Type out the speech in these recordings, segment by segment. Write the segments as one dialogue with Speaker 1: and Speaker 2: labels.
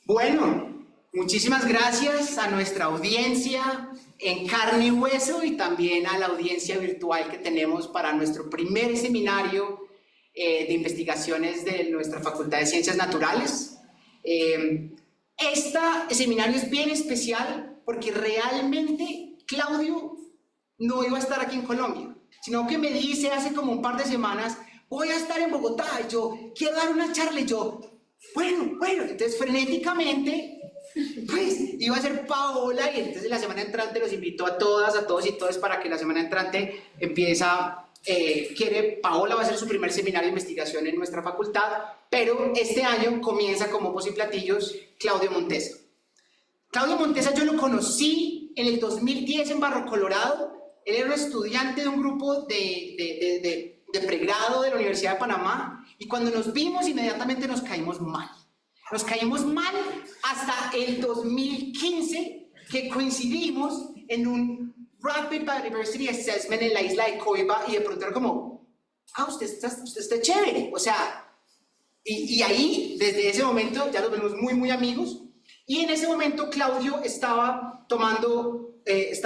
Speaker 1: Bueno, muchísimas gracias a nuestra audiencia en carne y hueso y también a la audiencia virtual que tenemos para nuestro primer seminario de investigaciones de nuestra Facultad de Ciencias Naturales. Este seminario es bien especial porque realmente Claudio no iba a estar aquí en Colombia, sino que me dice hace como un par de semanas, voy a estar en Bogotá, y yo quiero dar una charla, y yo, bueno, entonces frenéticamente, pues iba a ser Paola, y entonces la semana entrante los invito a todas, a todos y todas para que la semana entrante Paola va a hacer su primer seminario de investigación en nuestra facultad, pero este año comienza como Pomos y Platillos Claudio Montesa. Claudio Montesa yo lo conocí en el 2010 en Barro Colorado. Él era un estudiante de un grupo de pregrado de la Universidad de Panamá, y cuando nos vimos inmediatamente nos caímos mal. Nos caímos mal hasta el 2015, que coincidimos en un Rapid Biodiversity Assessment en la isla de Coiba, y de pronto era como, usted está chévere, o sea, y ahí, desde ese momento, ya nos vemos muy amigos, y en ese momento Claudio estaba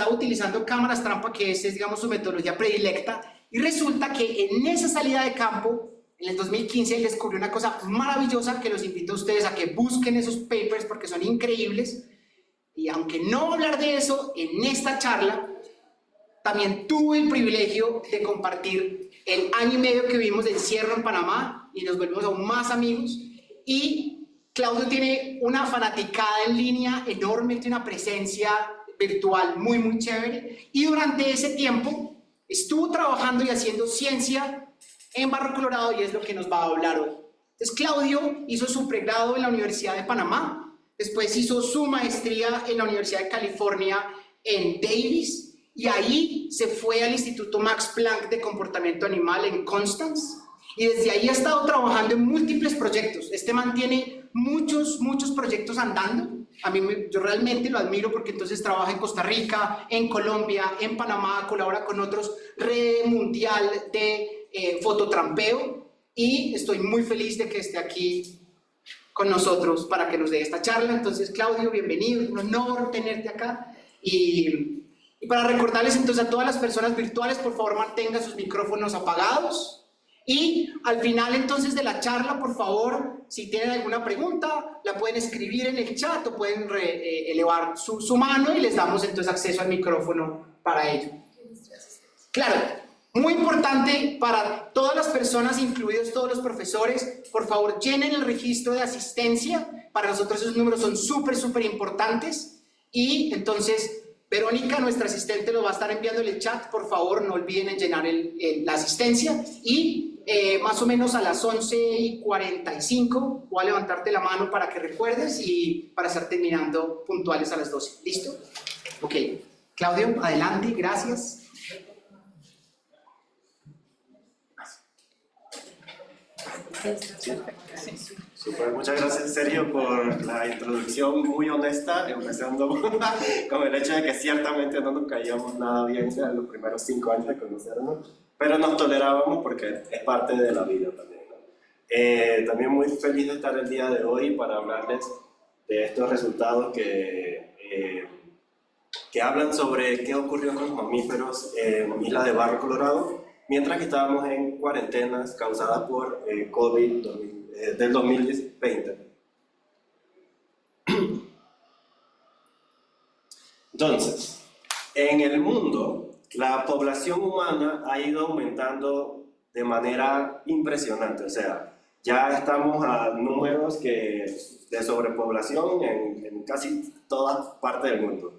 Speaker 1: utilizando cámaras trampa, que es, digamos, su metodología predilecta, y resulta que en esa salida de campo, en el 2015, él descubrió una cosa maravillosa que los invito a ustedes a que busquen esos papers porque son increíbles. Y aunque no voy a hablar de eso en esta charla, también tuve el privilegio de compartir el año y medio que vivimos de encierro en Panamá y nos volvimos aún más amigos. Y Claudio tiene una fanaticada en línea enorme, tiene una presencia virtual muy chévere, y durante ese tiempo estuvo trabajando y haciendo ciencia en Barro Colorado, y es lo que nos va a hablar hoy. Entonces Claudio hizo su pregrado en la Universidad de Panamá, después hizo su maestría en la Universidad de California en Davis, y ahí se fue al Instituto Max Planck de Comportamiento Animal en Constance, y desde ahí ha estado trabajando en múltiples proyectos. Este man tiene muchos proyectos andando. Yo realmente lo admiro porque entonces trabaja en Costa Rica, en Colombia, en Panamá, colabora con otros, Red Mundial de Fototrampeo, y estoy muy feliz de que esté aquí con nosotros para que nos dé esta charla. Entonces, Claudio, bienvenido, un honor tenerte acá. Y para recordarles entonces a todas las personas virtuales, por favor mantengan sus micrófonos apagados. Y al final entonces de la charla, por favor, si tienen alguna pregunta, la pueden escribir en el chat o pueden elevar su mano y les damos entonces acceso al micrófono para ello. Claro, muy importante para todas las personas, incluidos todos los profesores, por favor llenen el registro de asistencia. Para nosotros esos números son súper importantes. Y entonces Verónica, nuestra asistente, lo va a estar enviando en el chat. Por favor, no olviden en llenar la asistencia. Y más o menos a las 11:45 voy a levantarte la mano para que recuerdes y para estar terminando puntuales a las 12. ¿Listo? Ok. Claudio, adelante. Gracias.
Speaker 2: Super, muchas gracias Sergio por la introducción muy honesta, empezando con el hecho de que ciertamente no nos caíamos nada bien en los primeros 5 años de conocernos, pero nos tolerábamos porque es parte de la vida también, ¿no? También muy feliz de estar el día de hoy para hablarles de estos resultados que hablan sobre qué ocurrió con los mamíferos en Isla de Barro Colorado mientras que estábamos en cuarentenas causadas por COVID del 2020. Entonces, en el mundo, la población humana ha ido aumentando de manera impresionante. O sea, ya estamos a números de sobrepoblación en casi todas partes del mundo.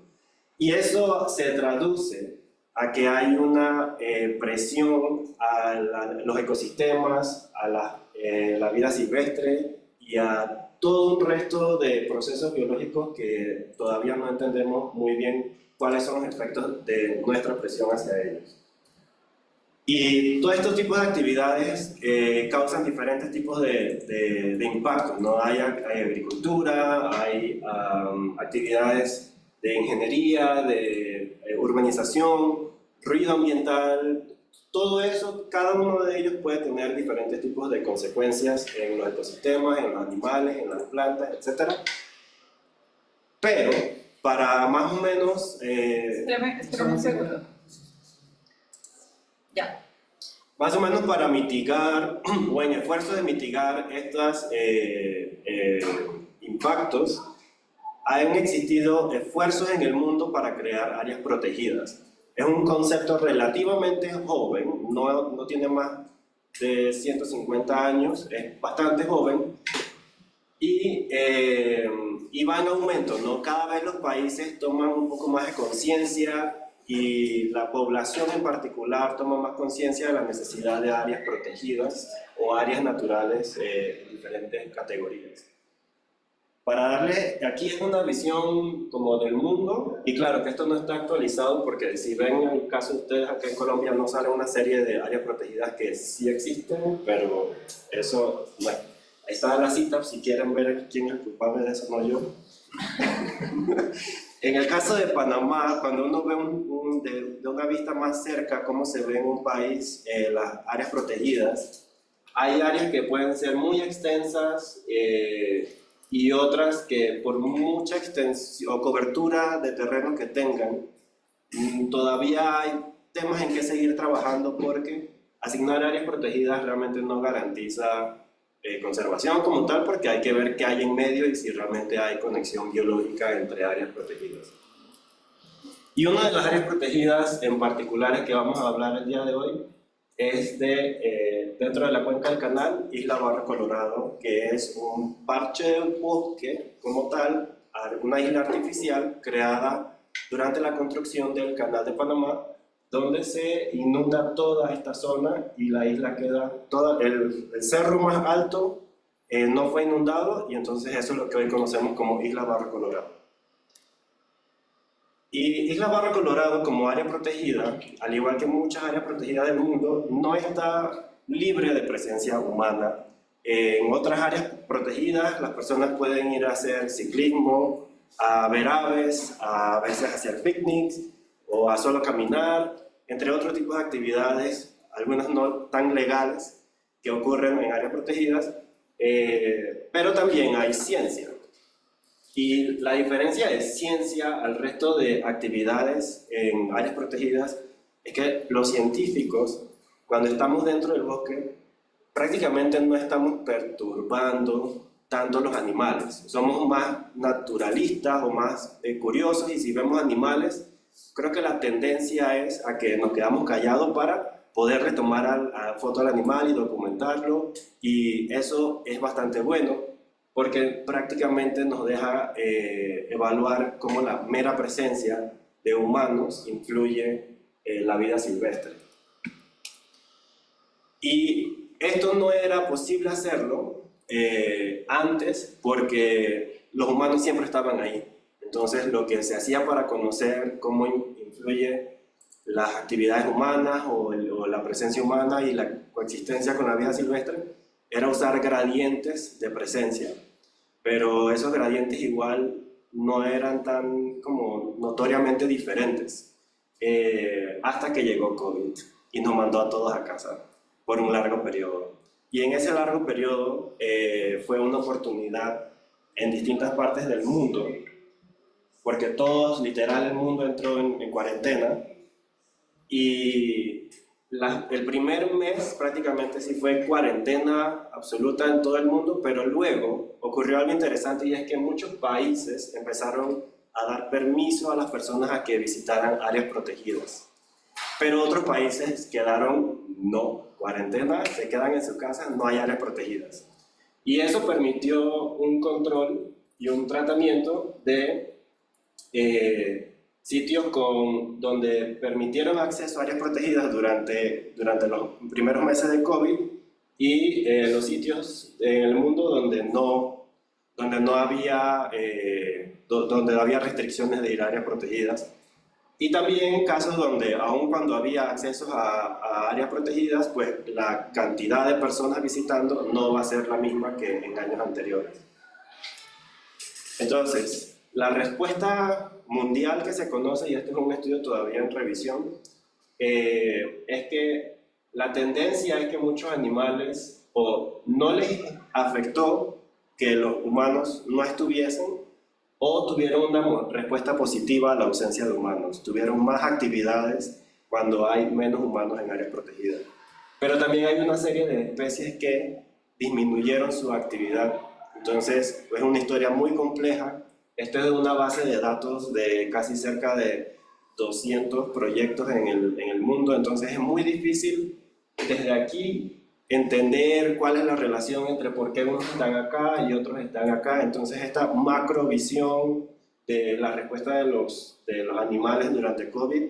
Speaker 2: Y eso se traduce a que hay una presión a los ecosistemas, a la vida silvestre y a todo un resto de procesos biológicos que todavía no entendemos muy bien cuáles son los efectos de nuestra presión hacia ellos. Y todos estos tipos de actividades causan diferentes tipos de impactos, ¿no? Hay agricultura, hay actividades de ingeniería, de urbanización, ruido ambiental, todo eso, cada uno de ellos puede tener diferentes tipos de consecuencias en los ecosistemas, en los animales, en las plantas, etc. Pero para más o menos...
Speaker 3: Espérame un segundo. Ya.
Speaker 2: Más o menos para mitigar, o en esfuerzo de mitigar estos impactos, han existido esfuerzos en el mundo para crear áreas protegidas. Es un concepto relativamente joven, no tiene más de 150 años, es bastante joven, y va en aumento, ¿no? Cada vez los países toman un poco más de conciencia y la población en particular toma más conciencia de la necesidad de áreas protegidas o áreas naturales en diferentes categorías. Para darle, aquí es una visión como del mundo, y claro que esto no está actualizado porque si ven el caso de ustedes acá en Colombia no sale una serie de áreas protegidas que sí existen, pero eso, bueno, ahí está la cita si quieren ver quién es el culpable de eso, no yo. En el caso de Panamá, cuando uno ve de una vista más cerca cómo se ve en un país las áreas protegidas, hay áreas que pueden ser muy extensas y otras que por mucha extensión o cobertura de terreno que tengan, todavía hay temas en que seguir trabajando porque asignar áreas protegidas realmente no garantiza conservación como tal, porque hay que ver qué hay en medio y si realmente hay conexión biológica entre áreas protegidas. Y una de las áreas protegidas en particulares que vamos a hablar el día de hoy es dentro de la cuenca del canal, Isla Barra Colorado, que es un parche de bosque como tal, una isla artificial creada durante la construcción del canal de Panamá, donde se inunda toda esta zona y la isla queda, el cerro más alto no fue inundado y entonces eso es lo que hoy conocemos como Isla Barra Colorado. Y Isla Barra Colorado como área protegida, al igual que muchas áreas protegidas del mundo, no está libre de presencia humana. En otras áreas protegidas las personas pueden ir a hacer ciclismo, a ver aves, a veces hacer picnics o a solo caminar, entre otros tipos de actividades, algunas no tan legales, que ocurren en áreas protegidas, pero también hay ciencia. Y la diferencia de ciencia al resto de actividades en áreas protegidas es que los científicos, cuando estamos dentro del bosque, prácticamente no estamos perturbando tanto los animales. Somos más naturalistas o más curiosos y si vemos animales, creo que la tendencia es a que nos quedamos callados para poderle tomar a foto al animal y documentarlo, y eso es bastante bueno porque prácticamente nos deja evaluar cómo la mera presencia de humanos influye en la vida silvestre. Y esto no era posible hacerlo antes porque los humanos siempre estaban ahí. Entonces lo que se hacía para conocer cómo influye las actividades humanas o la presencia humana y la coexistencia con la vida silvestre era usar gradientes de presencia, pero esos gradientes igual no eran tan como notoriamente diferentes hasta que llegó COVID y nos mandó a todos a casa por un largo periodo. Y en ese largo periodo fue una oportunidad en distintas partes del mundo, porque todos, literal, el mundo entró en cuarentena y el primer mes prácticamente sí fue cuarentena absoluta en todo el mundo, pero luego ocurrió algo interesante y es que muchos países empezaron a dar permiso a las personas a que visitaran áreas protegidas. Pero otros países quedaron, no, cuarentena, se quedan en su casa, no hay áreas protegidas. Y eso permitió un control y un tratamiento de sitios donde permitieron acceso a áreas protegidas durante los primeros meses de COVID y los sitios en el mundo donde había restricciones de ir a áreas protegidas. Y también casos donde, aun cuando había acceso a áreas protegidas, pues la cantidad de personas visitando no va a ser la misma que en años anteriores. Entonces, la respuesta mundial que se conoce, y este es un estudio todavía en revisión, es que la tendencia es que muchos animales o no les afectó que los humanos no estuviesen, o tuvieron una respuesta positiva a la ausencia de humanos, tuvieron más actividades cuando hay menos humanos en áreas protegidas. Pero también hay una serie de especies que disminuyeron su actividad. Entonces, es una historia muy compleja. Esto es de una base de datos de casi cerca de 200 proyectos en el mundo, entonces es muy difícil desde aquí entender cuál es la relación entre por qué unos están acá y otros están acá. Entonces esta macrovisión de la respuesta de los animales durante COVID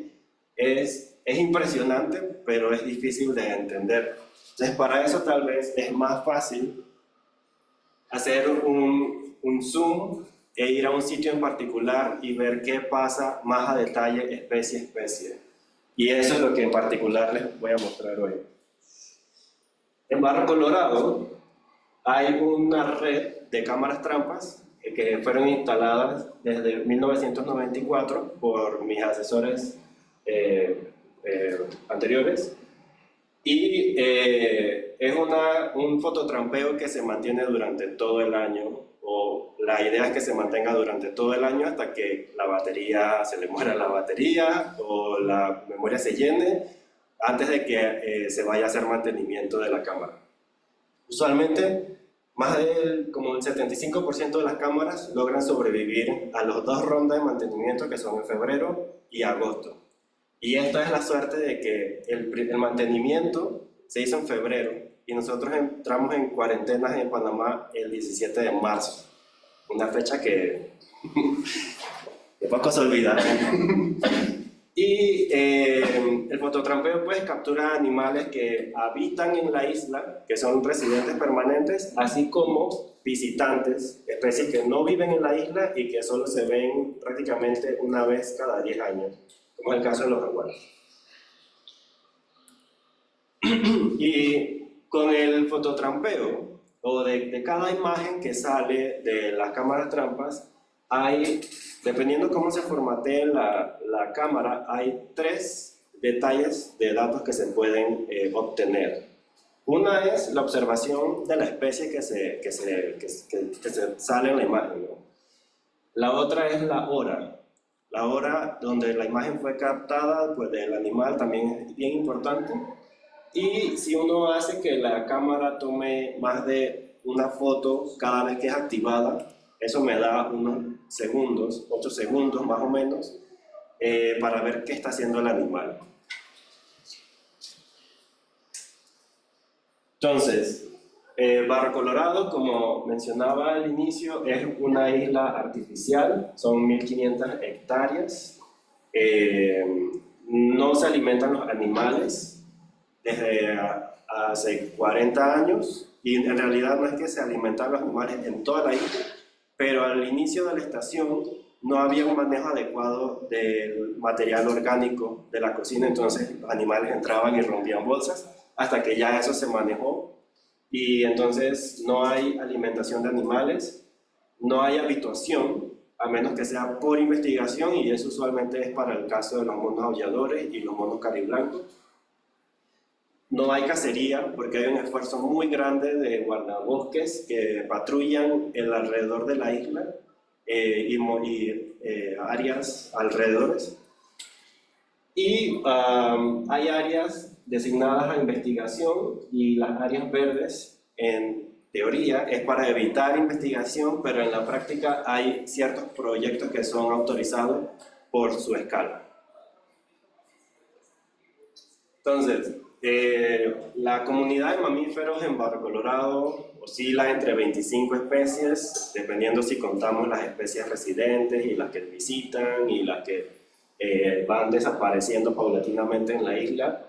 Speaker 2: es impresionante, pero es difícil de entender. Entonces para eso tal vez es más fácil hacer un zoom e ir a un sitio en particular y ver qué pasa más a detalle especie a especie. Y eso es lo que en particular les voy a mostrar hoy. En Barro Colorado hay una red de cámaras trampas que fueron instaladas desde 1994 por mis asesores anteriores. Y es un fototrampeo que se mantiene durante todo el año, o la idea es que se mantenga durante todo el año hasta que la batería, se le muera la batería o la memoria se llene, antes de que se vaya a hacer mantenimiento de la cámara. Usualmente, más como el 75% de las cámaras logran sobrevivir a las 2 rondas de mantenimiento que son en febrero y agosto. Y esta es la suerte de que el mantenimiento se hizo en febrero y nosotros entramos en cuarentenas en Panamá el 17 de marzo. Una fecha que de poco se olvida. Y el fototrampeo pues captura animales que habitan en la isla, que son residentes permanentes, así como visitantes, especies que no viven en la isla y que solo se ven prácticamente una vez cada 10 años, como es el caso de los jaguares. Y con el fototrampeo, o de cada imagen que sale de las cámaras trampas, hay, dependiendo cómo se formatee la cámara, hay 3 detalles de datos que se pueden obtener. Una es la observación de la especie que se sale en la imagen, ¿no? La otra es la hora donde la imagen fue captada, pues, del animal, también es bien importante. Y si uno hace que la cámara tome más de una foto cada vez que es activada, eso me da unos segundos, 8 segundos más o menos, para ver qué está haciendo el animal. Entonces, Barro Colorado, como mencionaba al inicio, es una isla artificial, son 1500 hectáreas, no se alimentan los animales desde hace 40 años, y en realidad no es que se alimentan los animales en toda la isla, pero al inicio de la estación no había un manejo adecuado del material orgánico de la cocina, entonces los animales entraban y rompían bolsas, hasta que ya eso se manejó, y entonces no hay alimentación de animales, no hay habituación, a menos que sea por investigación, y eso usualmente es para el caso de los monos aulladores y los monos cariblancos. No hay cacería porque hay un esfuerzo muy grande de guardabosques que patrullan alrededor de la isla y áreas alrededores. Y hay áreas designadas a investigación, y las áreas verdes, en teoría, es para evitar investigación, pero en la práctica hay ciertos proyectos que son autorizados por su escala. Entonces, la comunidad de mamíferos en Barro Colorado oscila entre 25 especies, dependiendo si contamos las especies residentes y las que visitan y las que van desapareciendo paulatinamente en la isla.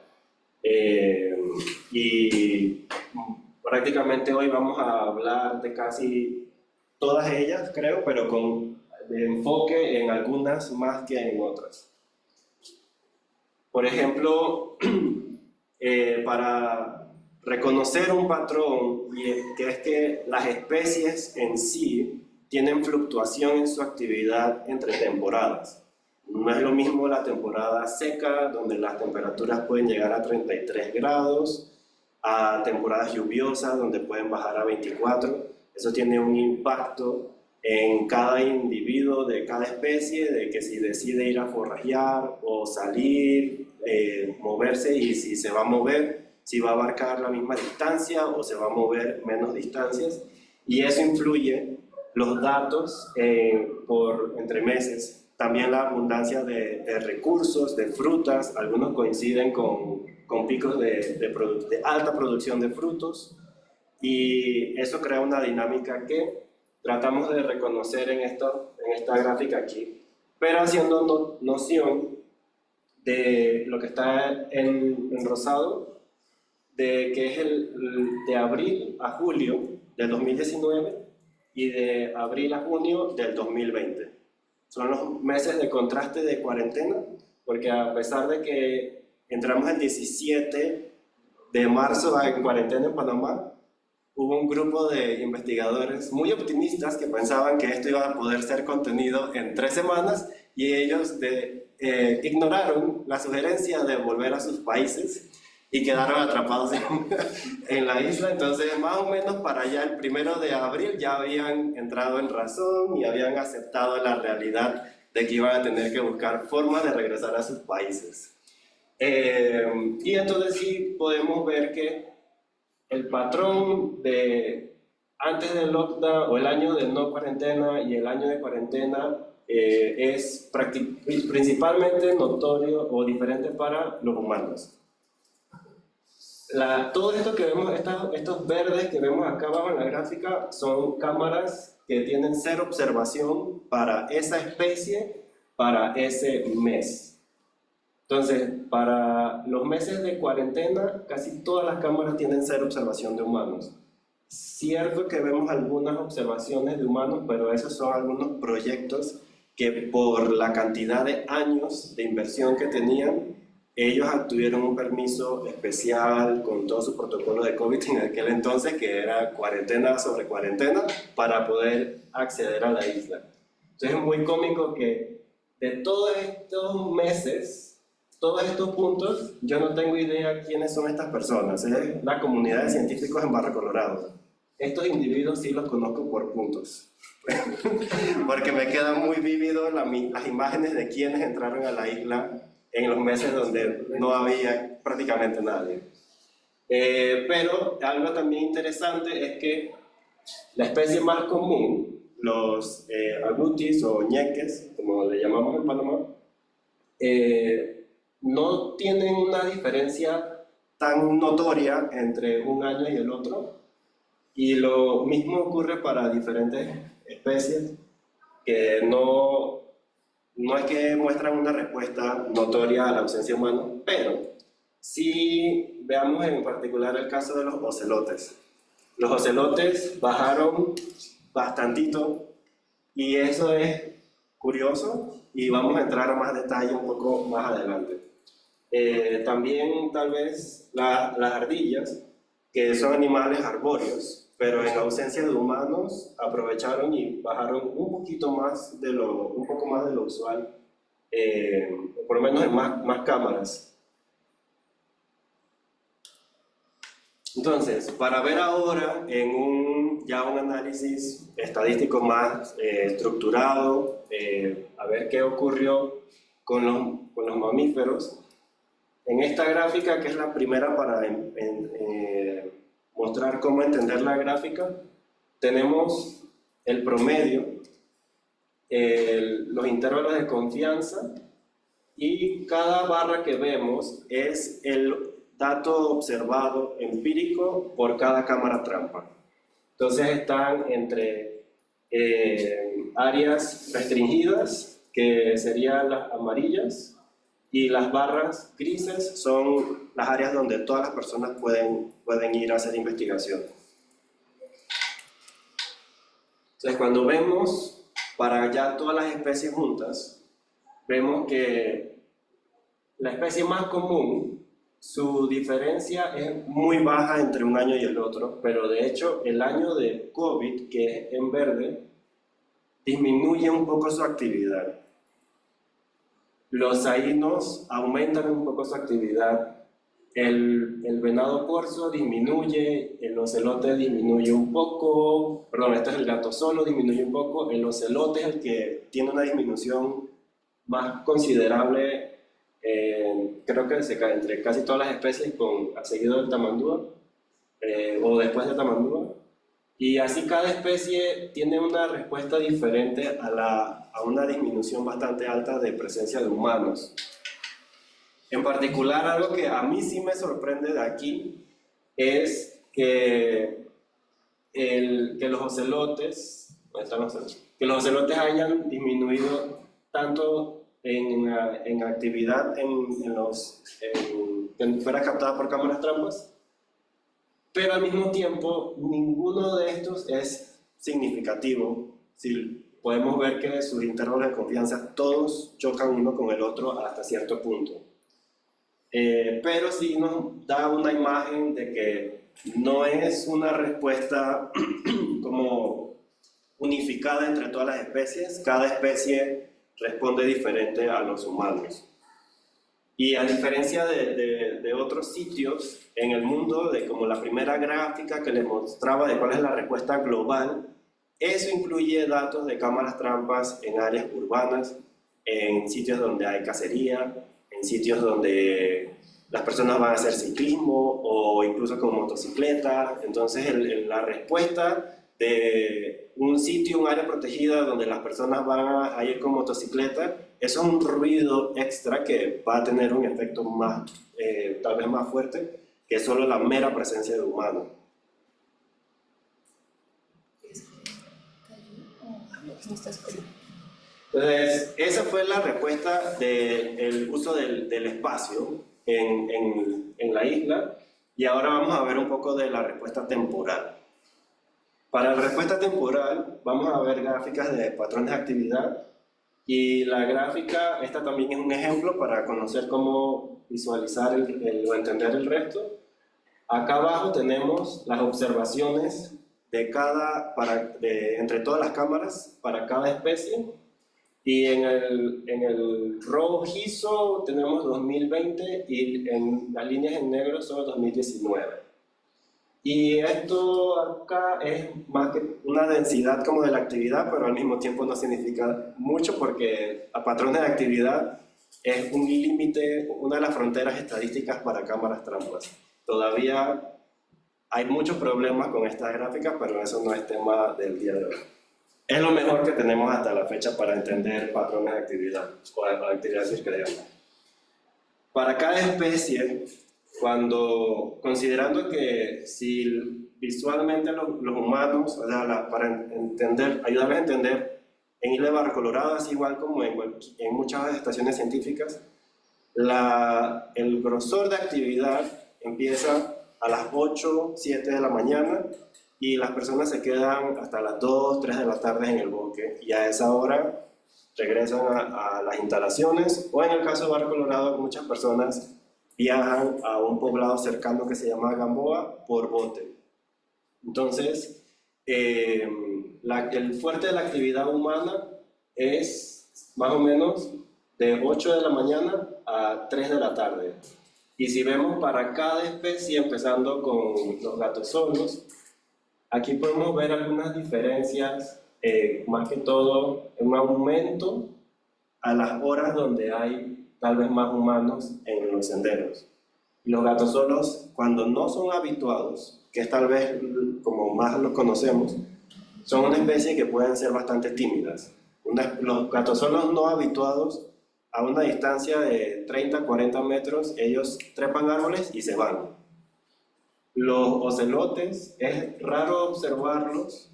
Speaker 2: Y prácticamente hoy vamos a hablar de casi todas ellas, creo, pero con enfoque en algunas más que en otras. Por ejemplo, para reconocer un patrón, que es que las especies en sí tienen fluctuación en su actividad entre temporadas. No es lo mismo la temporada seca, donde las temperaturas pueden llegar a 33 grados, a temporadas lluviosas, donde pueden bajar a 24. Eso tiene un impacto en cada individuo de cada especie, de que si decide ir a forrajear o salir, moverse, y si se va a mover, si va a abarcar la misma distancia o se va a mover menos distancias, y eso influye los datos por entre meses. También la abundancia de recursos, de frutas, algunos coinciden con picos de alta producción de frutos, y eso crea una dinámica que tratamos de reconocer en esta gráfica aquí, pero haciendo noción de lo que está en rosado, de que es de abril a julio del 2019 y de abril a junio del 2020. Son los meses de contraste de cuarentena, porque a pesar de que entramos el 17 de marzo en cuarentena en Panamá, hubo un grupo de investigadores muy optimistas que pensaban que esto iba a poder ser contenido en 3 semanas, y ellos ignoraron la sugerencia de volver a sus países y quedaron atrapados en la isla. Entonces, más o menos para allá, el 1 de abril, ya habían entrado en razón y habían aceptado la realidad de que iban a tener que buscar formas de regresar a sus países. Y entonces sí podemos ver que el patrón de antes del lockdown, o el año de no cuarentena y el año de cuarentena, es principalmente notorio o diferente para los humanos. Todo esto que vemos, estos verdes que vemos acá abajo en la gráfica, son cámaras que tienen 0 observación para esa especie, para ese mes. Entonces, para los meses de cuarentena, casi todas las cámaras tienen 0 observación de humanos. Cierto que vemos algunas observaciones de humanos, pero esos son algunos proyectos que por la cantidad de años de inversión que tenían, ellos obtuvieron un permiso especial con todo su protocolo de COVID en aquel entonces, que era cuarentena sobre cuarentena, para poder acceder a la isla. Entonces es muy cómico que de todos estos meses, todos estos puntos, yo no tengo idea quiénes son estas personas. Es la comunidad de científicos en Barra Colorado. Estos individuos sí los conozco por puntos. Porque me quedan muy vívidos las imágenes de quienes entraron a la isla en los meses donde no había prácticamente nadie. Pero algo también interesante es que la especie más común, los agoutis o ñeques, como le llamamos en Panamá, no tienen una diferencia tan notoria entre un año y el otro, y lo mismo ocurre para diferentes especies que no es que muestran una respuesta notoria a la ausencia humana, pero sí veamos en particular el caso de los ocelotes. Los ocelotes bajaron bastantito, y eso es curioso, y vamos a entrar a más detalle un poco más adelante. También tal vez las ardillas, que son animales arbóreos, pero en ausencia de humanos aprovecharon y bajaron un poco más de lo usual, por lo menos en más cámaras. Entonces, para ver ahora en ya un análisis estadístico más estructurado, a ver qué ocurrió con los mamíferos, en esta gráfica, que es la primera para mostrar cómo entender la gráfica, tenemos el promedio, los intervalos de confianza, y cada barra que vemos es el dato observado empírico por cada cámara trampa. Entonces están entre áreas restringidas, que serían las amarillas, y las barras grises son las áreas donde todas las personas pueden ir a hacer investigación. Entonces, cuando vemos para ya todas las especies juntas, vemos que la especie más común, su diferencia es muy baja entre un año y el otro, pero de hecho el año de COVID, que es en verde, disminuye un poco su actividad. Los saínos aumentan un poco su actividad, el venado corzo disminuye, el ocelote disminuye un poco, perdón, este es el gato solo, disminuye un poco, el ocelote es el que tiene una disminución más considerable, creo que se cae entre casi todas las especies, seguido del tamandúa, o después del tamandúa. Y así cada especie tiene una respuesta diferente a una disminución bastante alta de presencia de humanos. En particular, algo que a mí sí me sorprende de aquí es que los ocelotes, que los ocelotes hayan disminuido tanto en actividad que fuera captada por cámaras trampas, pero al mismo tiempo ninguno de estos es significativo. Si podemos ver que sus intervalos de confianza todos chocan uno con el otro hasta cierto punto. Pero sí nos da una imagen de que no es una respuesta como unificada entre todas las especies. Cada especie responde diferente a los humanos. Y a diferencia de otros sitios en el mundo, de como la primera gráfica que les mostraba de cuál es la respuesta global, eso incluye datos de cámaras trampas en áreas urbanas, en sitios donde hay cacería, en sitios donde las personas van a hacer ciclismo o incluso con motocicleta. Entonces la respuesta de un sitio, un área protegida donde las personas van a ir con motocicleta, eso es un ruido extra que va a tener un efecto más, tal vez más fuerte que solo la mera presencia de humanos. Entonces, esa fue la respuesta del uso del espacio en la isla, y ahora vamos a ver un poco de la respuesta temporal. Para la respuesta temporal vamos a ver gráficas de patrones de actividad, y la gráfica, esta también es un ejemplo para conocer cómo visualizar o entender el resto. Acá abajo tenemos las observaciones entre todas las cámaras para cada especie, y en el rojizo tenemos 2020 y en las líneas en negro son 2019. Y esto acá es más que una densidad como de la actividad, pero al mismo tiempo no significa mucho porque a patrones de actividad es un límite, una de las fronteras estadísticas para cámaras trampas. Todavía hay muchos problemas con estas gráficas, pero eso no es tema del día de hoy. Es lo mejor que tenemos hasta la fecha para entender patrones de actividad o de actividad circadiana. Para cada especie, considerando que si visualmente los humanos, o sea, para ayudarles a entender, en Isla de Barra Colorada, así igual como en muchas estaciones científicas, el grosor de actividad empieza a las 8, 7 de la mañana y las personas se quedan hasta las 2, 3 de la tarde en el bosque, y a esa hora regresan a las instalaciones, o en el caso de Barra Colorado muchas personas viajan a un poblado cercano que se llama Gamboa por bote. Entonces, el fuerte de la actividad humana es más o menos de 8 de la mañana a 3 de la tarde. Y si vemos para cada especie, empezando con los gatos solos, aquí podemos ver algunas diferencias, más que todo un aumento a las horas donde hay tal vez más humanos en los senderos. Y los gatos solos, cuando no son habituados, que es tal vez como más los conocemos, son una especie que pueden ser bastante tímidas. Los gatos solos no habituados, a una distancia de 30, 40 metros, ellos trepan árboles y se van. Los ocelotes, es raro observarlos,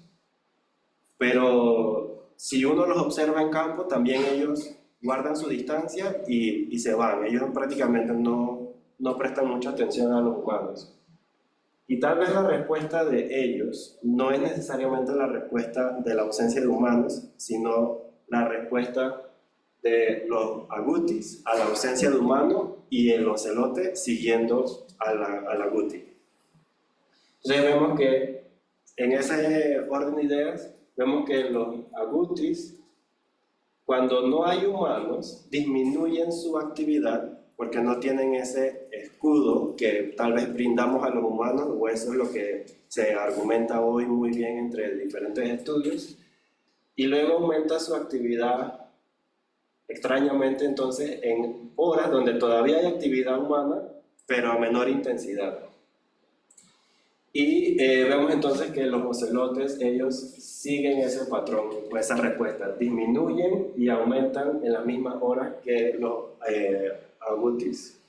Speaker 2: pero si uno los observa en campo, también ellos guardan su distancia y se van. Ellos prácticamente no prestan mucha atención a los humanos. Y tal vez la respuesta de ellos no es necesariamente la respuesta de la ausencia de humanos, sino la respuesta de los agutis a la ausencia de humanos y el ocelote siguiendo al aguti. Entonces vemos que en ese orden de ideas, vemos que los agutis, cuando no hay humanos, disminuyen su actividad porque no tienen ese escudo que tal vez brindamos a los humanos, o eso es lo que se argumenta hoy muy bien entre diferentes estudios, y luego aumenta su actividad extrañamente entonces en horas donde todavía hay actividad humana, pero a menor intensidad. Y vemos entonces que los ocelotes, ellos siguen ese patrón, o esa respuesta, disminuyen y aumentan en las mismas horas que los agoutis.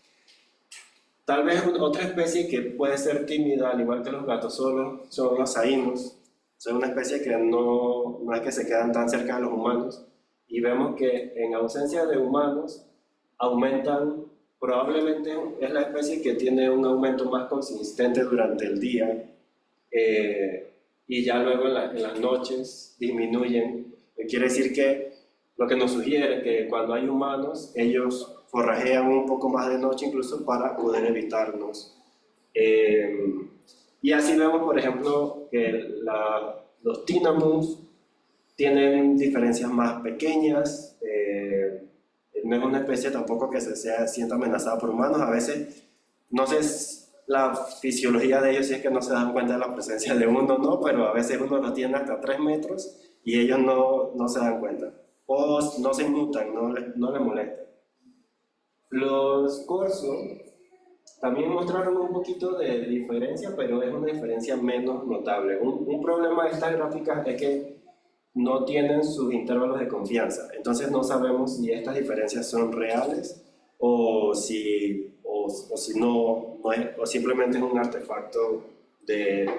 Speaker 2: Tal vez otra especie que puede ser tímida, al igual que los gatos solos, son los sainos. Son una especie que no es que se quedan tan cerca de los humanos, y vemos que en ausencia de humanos aumentan. Probablemente es la especie que tiene un aumento más consistente durante el día, y ya luego en las noches disminuyen. Quiere decir que lo que nos sugiere que cuando hay humanos, ellos forrajean un poco más de noche incluso para poder evitarnos. Y así vemos, por ejemplo, que los tinamous tienen diferencias más pequeñas. No es una especie tampoco que se sienta amenazada por humanos. A veces, no sé la fisiología de ellos si es que no se dan cuenta de la presencia de uno, ¿no? Pero a veces uno lo tiene hasta 3 metros y ellos no se dan cuenta. O no se inmutan, no les molesta. Los corsos también mostraron un poquito de diferencia, pero es una diferencia menos notable. Un problema de estas gráficas es que no tienen sus intervalos de confianza, entonces no sabemos si estas diferencias son reales o si no es, o simplemente es un artefacto de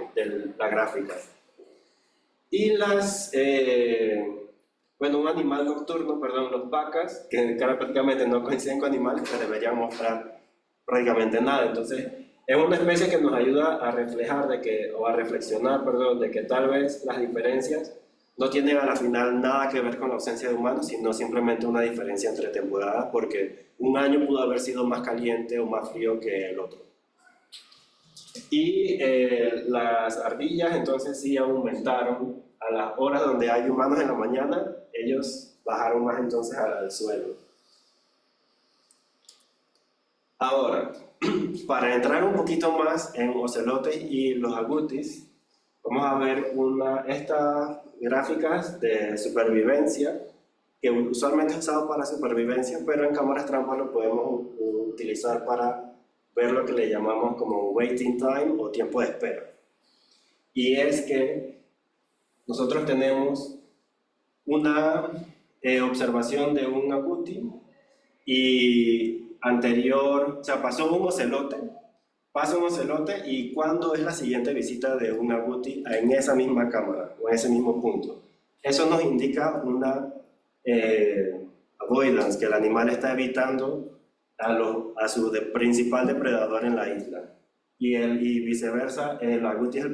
Speaker 2: la gráfica. Y un animal nocturno, los vacas, que prácticamente no coinciden con animales, que deberían mostrar prácticamente nada. Entonces es una especie que nos ayuda a reflejar o a reflexionar, de que tal vez las diferencias no tienen a la final nada que ver con la ausencia de humanos, sino simplemente una diferencia entre temporadas, porque un año pudo haber sido más caliente o más frío que el otro. Y las ardillas entonces sí aumentaron. A las horas donde hay humanos en la mañana, ellos bajaron más entonces al suelo. Ahora, para entrar un poquito más en ocelotes y los agoutis, vamos a ver estas gráficas de supervivencia, que usualmente es usado para supervivencia, pero en cámaras trampa lo podemos utilizar para ver lo que le llamamos como waiting time o tiempo de espera. Y es que nosotros tenemos una observación de un agouti y pasó un ocelote, pasa un ocelote, y ¿cuándo es la siguiente visita de un agouti en esa misma cámara o en ese mismo punto? Eso nos indica una avoidance, que el animal está evitando a su principal depredador en la isla. Y viceversa, el agouti es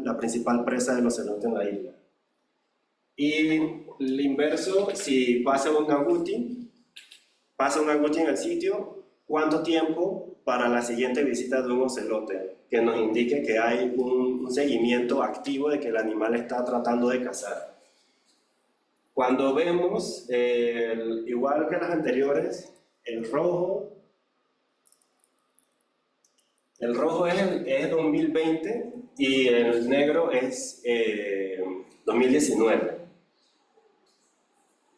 Speaker 2: la principal presa del ocelote en la isla. Y el inverso, si pasa un agouti en el sitio, ¿cuánto tiempo para la siguiente visita de un ocelote? Que nos indique que hay un seguimiento activo de que el animal está tratando de cazar. Cuando vemos, igual que las anteriores, el rojo es 2020 y el negro es 2019.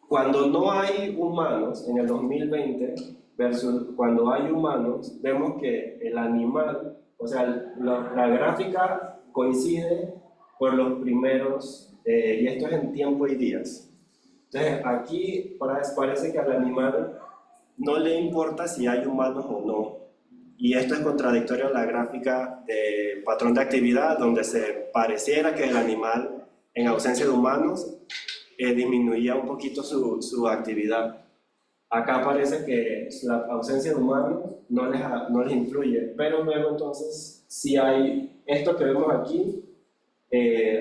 Speaker 2: Cuando no hay humanos en el 2020 versus cuando hay humanos, vemos que el animal, la gráfica coincide por los primeros, y esto es en tiempo y días. Entonces aquí parece que al animal no le importa si hay humanos o no. Y esto es contradictorio a la gráfica de patrón de actividad, donde se pareciera que el animal, en ausencia de humanos, disminuía un poquito su actividad. Acá parece que la ausencia de humanos no les influye, pero luego entonces, si hay esto que vemos aquí,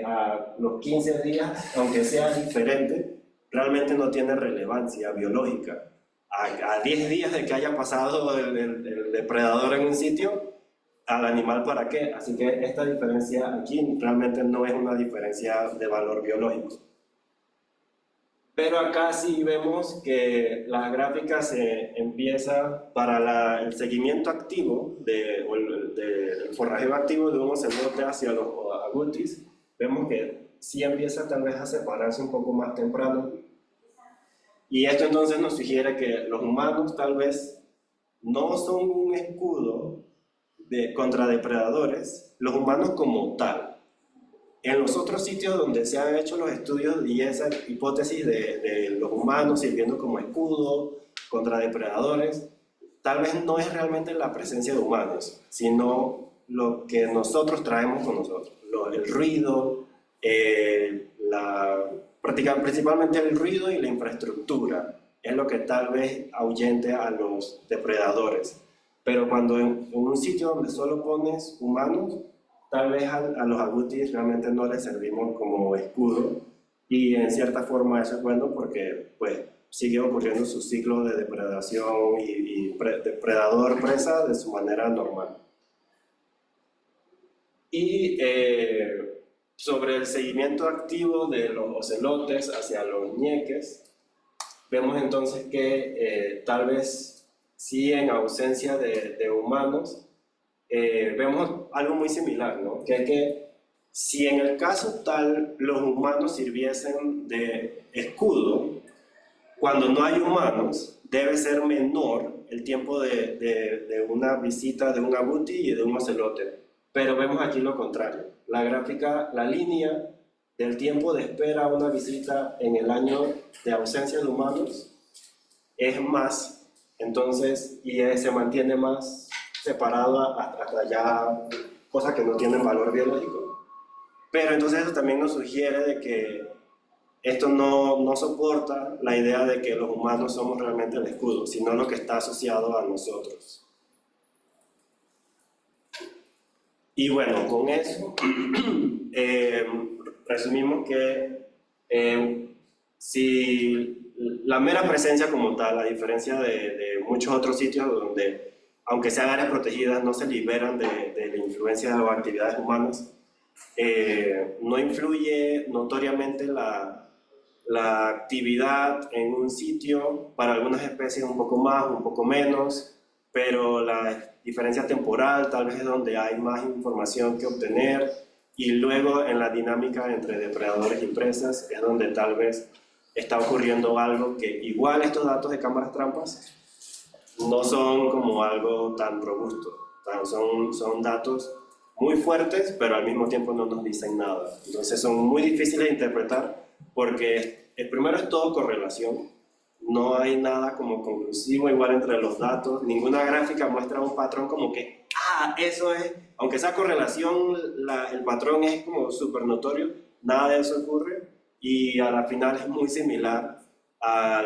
Speaker 2: a los 15 días, aunque sea diferente, realmente no tiene relevancia biológica. A 10 días de que haya pasado el depredador en un sitio, al animal ¿para qué? Así que esta diferencia aquí realmente no es una diferencia de valor biológico. Pero acá sí vemos que la gráfica se empieza para el seguimiento activo del forrajeo activo de un ocelote hacia los agoutis. Vemos que sí empieza tal vez a separarse un poco más temprano. Y esto entonces nos sugiere que los humanos tal vez no son un escudo contra depredadores, los humanos como tal. En los otros sitios donde se han hecho los estudios y esa hipótesis de los humanos sirviendo como escudo contra depredadores, tal vez no es realmente la presencia de humanos, sino lo que nosotros traemos con nosotros. El ruido, principalmente el ruido y la infraestructura, es lo que tal vez ahuyente a los depredadores. Pero cuando en un sitio donde solo pones humanos, tal vez a los agoutis realmente no les servimos como escudo, y en cierta forma eso es bueno porque pues sigue ocurriendo su ciclo de depredación y depredador-presa de su manera normal. Y sobre el seguimiento activo de los ocelotes hacia los ñeques, vemos entonces que tal vez sí, en ausencia de humanos, vemos algo muy similar, ¿no? Que es que si en el caso tal los humanos sirviesen de escudo, cuando no hay humanos debe ser menor el tiempo de una visita de un agouti y de un ocelote. Pero vemos aquí lo contrario. La gráfica, la línea del tiempo de espera a una visita en el año de ausencia de humanos es más, entonces, y se mantiene más separado hasta ya cosas que no tienen valor biológico. Pero entonces eso también nos sugiere de que esto no soporta la idea de que los humanos somos realmente el escudo, sino lo que está asociado a nosotros. Y bueno, con eso resumimos que si la mera presencia como tal, a diferencia de muchos otros sitios donde, aunque sean áreas protegidas, no se liberan de la influencia o actividades humanas, no influye notoriamente la actividad en un sitio, para algunas especies un poco más, un poco menos, pero la diferencia temporal tal vez es donde hay más información que obtener, y luego en la dinámica entre depredadores y presas es donde tal vez está ocurriendo algo que igual estos datos de cámaras trampas no son como algo tan robusto, son datos muy fuertes, pero al mismo tiempo no nos dicen nada. Entonces son muy difíciles de interpretar porque el primero es todo correlación, no hay nada como conclusivo igual entre los datos, ninguna gráfica muestra un patrón como que, eso es, aunque esa correlación, el patrón es como súper notorio, nada de eso ocurre, y a la final es muy similar a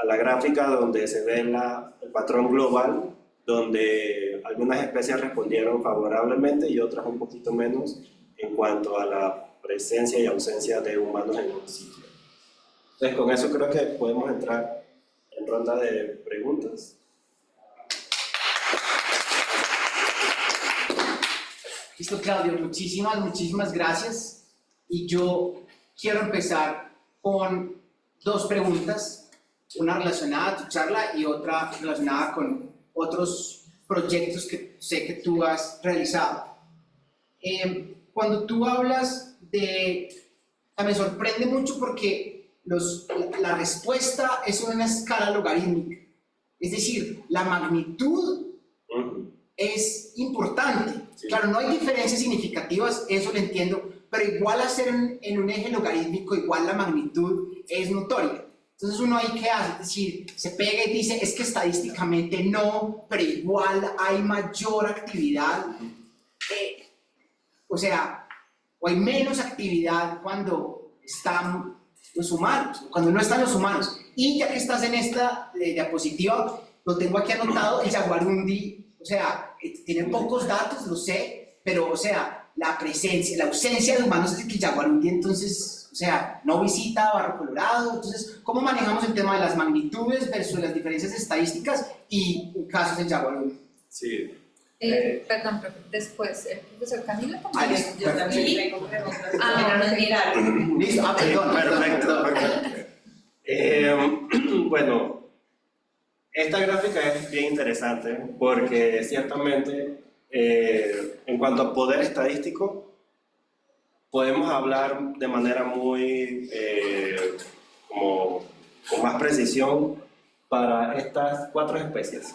Speaker 2: la gráfica donde se ve el patrón global, donde algunas especies respondieron favorablemente y otras un poquito menos en cuanto a la presencia y ausencia de humanos en un sitio. Entonces, con eso creo que podemos entrar en ronda de preguntas.
Speaker 1: Listo, Claudio, muchísimas gracias. Y yo quiero empezar con dos preguntas, una relacionada a tu charla y otra relacionada con otros proyectos que sé que tú has realizado. Cuando tú hablas me sorprende mucho porque la respuesta es una escala logarítmica, es decir, la magnitud es importante.
Speaker 2: Sí.
Speaker 1: Claro, no hay diferencias significativas, eso lo entiendo, pero igual hacer en un eje logarítmico, igual la magnitud es notoria. Entonces uno ahí qué hace, es decir, se pega y dice, es que estadísticamente no, pero igual hay mayor actividad, o hay menos actividad cuando están los humanos, cuando no están los humanos. Y ya que estás en esta diapositiva, lo tengo aquí anotado, el jaguarundi, tiene pocos datos, lo sé, pero, la ausencia de humanos es que el jaguarundi, entonces, no visita Barro Colorado. Entonces, ¿cómo manejamos el tema de las magnitudes versus las diferencias estadísticas y casos del jaguarundi?
Speaker 2: Sí,
Speaker 3: Perdón, profe, después el profesor Camilo
Speaker 1: Ah,
Speaker 3: también.
Speaker 1: listo.
Speaker 3: Yo también
Speaker 1: Sí.
Speaker 3: tengo preguntas.
Speaker 4: Pero no miraron.
Speaker 1: Listo, perdón.
Speaker 2: Perfecto, perfecto. Bueno, esta gráfica es bien interesante porque ciertamente en cuanto a poder estadístico podemos hablar de manera muy como con más precisión para estas 4 especies,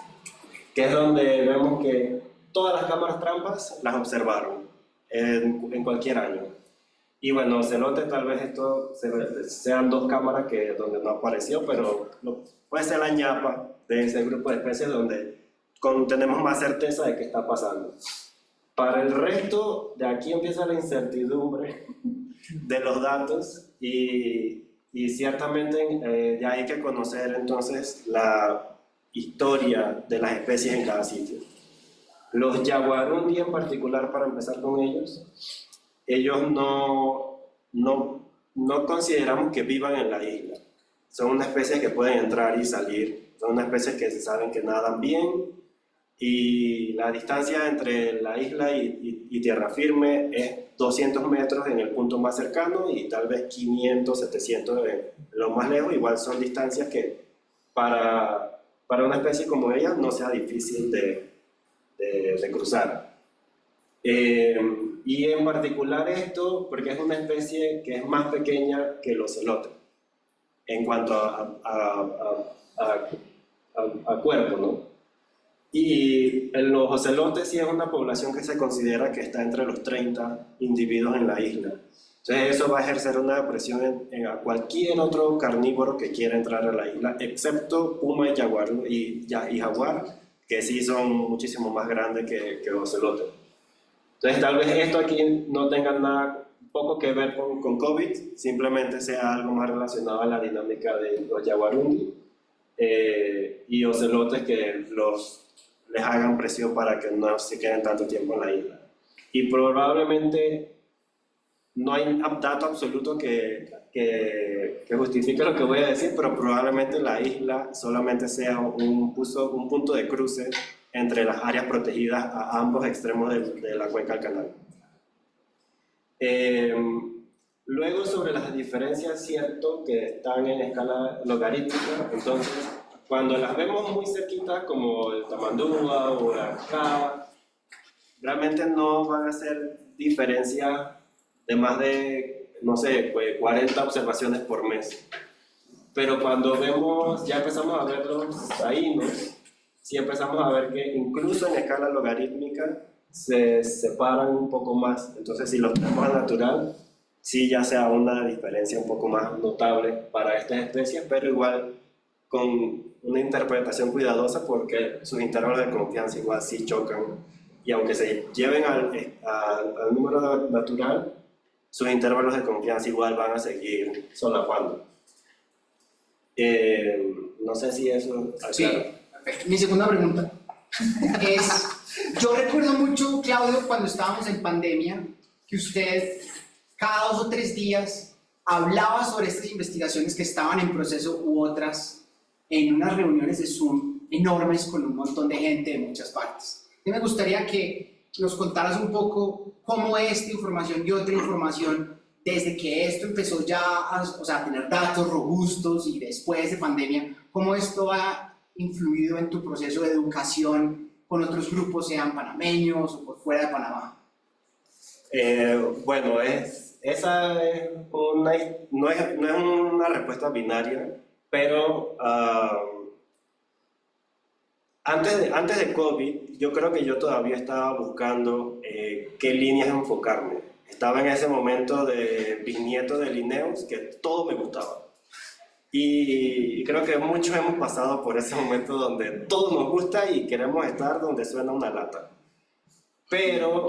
Speaker 2: que es donde vemos que todas las cámaras trampas las observaron en cualquier año. Y bueno, ocelote tal vez esto sean 2 cámaras donde no apareció, pero puede ser la ñapa de ese grupo de especies donde tenemos más certeza de qué está pasando. Para el resto, de aquí empieza la incertidumbre de los datos y ciertamente ya hay que conocer entonces la historia de las especies en cada sitio. Los yaguarundi en particular, para empezar con ellos no consideramos que vivan en la isla. Son una especie que pueden entrar y salir, son una especie que se saben que nadan bien y la distancia entre la isla y tierra firme es 200 metros en el punto más cercano y tal vez 500, 700 en lo más lejos. Igual son distancias que para una especie como ella no sea difícil de cruzar. Y en particular esto porque es una especie que es más pequeña que el ocelote en cuanto a cuerpo, ¿no? Y en los ocelotes sí es una población que se considera que está entre los 30 individuos en la isla. Entonces eso va a ejercer una presión a cualquier otro carnívoro que quiera entrar a la isla, excepto puma y jaguar, que sí son muchísimo más grandes que ocelotes. Entonces tal vez esto aquí no tenga nada, poco que ver con COVID, simplemente sea algo más relacionado a la dinámica de los yaguarundi y ocelotes que les hagan presión para que no se queden tanto tiempo en la isla. Y probablemente no hay dato absoluto que justifique lo que voy a decir, pero probablemente la isla solamente sea un punto de cruce entre las áreas protegidas a ambos extremos de la cuenca del canal. Luego, sobre las diferencias, cierto que están en escala logarítmica, entonces cuando las vemos muy cerquitas como el tamandúa o la cava, realmente no van a ser diferencias de más de, no sé, 40 observaciones por mes. Pero cuando ya empezamos a ver los taínos, sí empezamos a ver que incluso en escala logarítmica se separan un poco más. Entonces, si los tenemos a natural, sí ya sea una diferencia un poco más notable para estas especies, pero igual con una interpretación cuidadosa porque sus intervalos de confianza igual sí chocan. Y aunque se lleven al número natural, sus intervalos de confianza igual van a seguir solapando. No sé si eso...
Speaker 1: Sí, perfecto. Mi segunda pregunta es, yo recuerdo mucho, Claudio, cuando estábamos en pandemia, que usted cada 2 o 3 días hablaba sobre estas investigaciones que estaban en proceso u otras en unas reuniones de Zoom enormes con un montón de gente de muchas partes. Y me gustaría que nos contaras un poco cómo esta información y otra información, desde que esto empezó ya a tener datos robustos y después de pandemia, cómo esto ha influido en tu proceso de educación con otros grupos, sean panameños o por fuera de Panamá.
Speaker 2: Bueno, esa es no es una respuesta binaria, pero antes de COVID, yo creo que yo todavía estaba buscando qué líneas enfocarme. Estaba en ese momento de bisnieto de Linnaeus, que todo me gustaba. Y creo que muchos hemos pasado por ese momento donde todo nos gusta y queremos estar donde suena una lata. Pero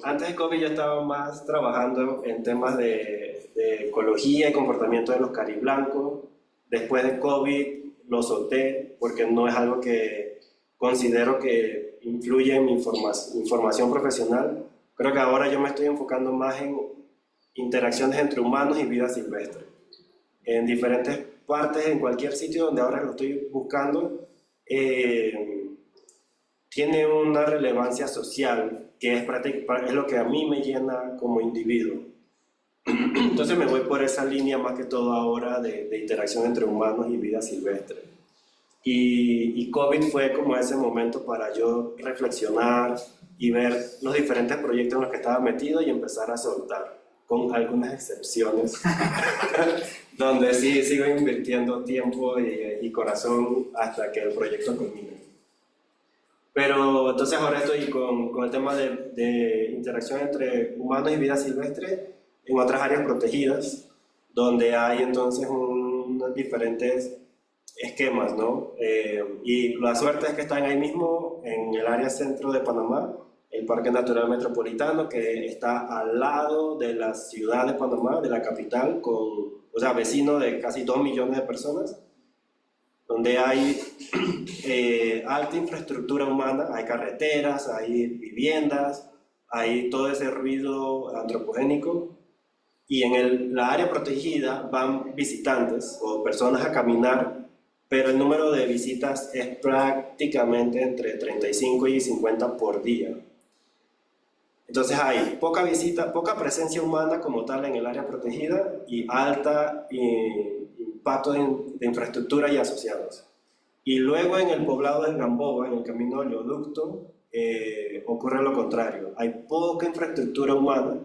Speaker 2: antes de COVID yo estaba más trabajando en temas de ecología y comportamiento de los cariblancos. Después de COVID lo solté porque no es algo que considero que influye en mi información profesional. Creo que ahora yo me estoy enfocando más en interacciones entre humanos y vida silvestre. En diferentes partes, en cualquier sitio donde ahora lo estoy buscando, tiene una relevancia social que es lo que a mí me llena como individuo. Entonces me voy por esa línea más que todo ahora de interacción entre humanos y vida silvestre. Y COVID fue como ese momento para yo reflexionar y ver los diferentes proyectos en los que estaba metido y empezar a soltar, con algunas excepciones, donde sí sigo invirtiendo tiempo y corazón hasta que el proyecto culmine. Pero entonces ahora estoy con el tema de interacción entre humanos y vida silvestre en otras áreas protegidas, donde hay entonces unos diferentes esquemas, ¿no? Y la suerte es que están ahí mismo en el área centro de Panamá, el Parque Natural Metropolitano, que está al lado de la ciudad de Panamá, de la capital, o sea, vecino de casi 2 millones de personas, donde hay alta infraestructura humana, hay carreteras, hay viviendas, hay todo ese ruido antropogénico. Y en la área protegida van visitantes o personas a caminar, pero el número de visitas es prácticamente entre 35 y 50 por día. Entonces hay poca visita, poca presencia humana como tal en el área protegida y alta impacto de infraestructura y asociados. Y luego en el poblado de Gamboa, en el camino del oleoducto, ocurre lo contrario. Hay poca infraestructura humana,